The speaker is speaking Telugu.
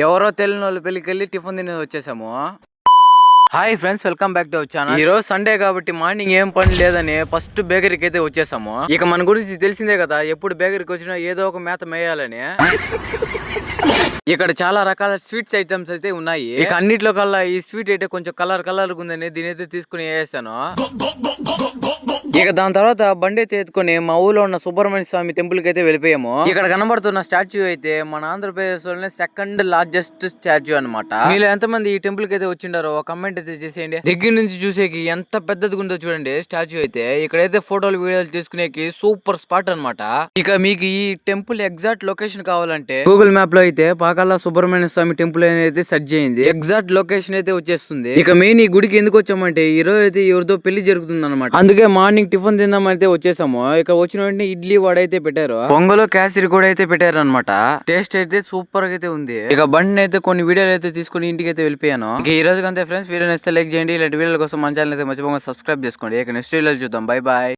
ఎవరో తెలియని వాళ్ళ పెళ్ళికి వెళ్ళి టిఫిన్ తిని వచ్చేసాము. Hi friends, welcome back to our channel. ఈ రోజు సండే కాబట్టి మార్నింగ్ ఏం పని లేదని ఫస్ట్ బేకరీకి అయితే వచ్చేసాము. ఇక మన గురించి తెలిసిందే కదా, ఎప్పుడు బేకరీకి వచ్చినా ఏదో ఒక మేత మేయాలని. ఇక్కడ చాలా రకాల స్వీట్స్ ఐటమ్స్ అయితే ఉన్నాయి. ఇక అన్నిట్లో కల్లా ఈ స్వీట్ అయితే కొంచెం కలర్ ఉందని దీని అయితే తీసుకుని వేసాను. ఇక దాని తర్వాత బండి అయితే ఎత్తుకొని మా ఊళ్ళో ఉన్న సుబ్రహ్మణ్య స్వామి టెంపుల్ కి అయితే వెళ్ళిపోయాము. ఇక్కడ కనబడుతున్న స్టాచ్యూ అయితే మన ఆంధ్రప్రదేశ్ లోనే సెకండ్ లార్జెస్ట్ స్టాచ్యూ అనమాట. మీరు ఎంతమంది ఈ టెంపుల్ కి అయితే వచ్చిండారో కమెంట్ అయితే చేసేయండి. దగ్గర నుంచి చూసేకి ఎంత పెద్దది ఉందో చూడండి స్టాచ్యూ అయితే. ఇక్కడైతే ఫోటోలు వీడియోలు తీసుకునేకి సూపర్ స్పాట్ అనమాట. ఇక మీకు ఈ టెంపుల్ ఎగ్జాక్ట్ లొకేషన్ కావాలంటే గూగుల్ మ్యాప్ లో అయితే పాకాల సుబ్రహ్మణ్య స్వామి టెంపుల్ అయితే సెర్చ్ చేయండి, ఎగ్జాక్ట్ లొకేషన్ అయితే వచ్చేస్తుంది. ఇక మెయిన్ ఈ గుడికి ఎందుకు వచ్చామంటే ఈ రోజు అయితే ఎవరితో పెళ్లి జరుగుతుంది అనమాట. అందుకే మార్నింగ్ టిఫిన్ తిందాం అయితే వచ్చేసాము. ఇక వచ్చిన వెంటనే ఇడ్లీ వడ అయితే పెట్టారు, పొంగలు కేసరి కూడా అయితే పెట్టారు అనమాట. టేస్ట్ అయితే సూపర్ గా అయితే ఉంది. ఇక బండి అయితే కొన్ని వీడియోలు అయితే తీసుకుని ఇంటికి అయితే వెళ్ళిపోయాను. ఇక ఈ రోజు అంతే ఫ్రెండ్స్, వీడియో నచ్చితే లైక్ చేయండి. ఇలాంటి వీడియోల కోసం మన ఛానల్ అయితే మర్చిపోకుండా సబ్స్క్రైబ్ చేసుకోండి. ఇక నెక్స్ట్ వీడియోలో చూద్దాం. Bye bye.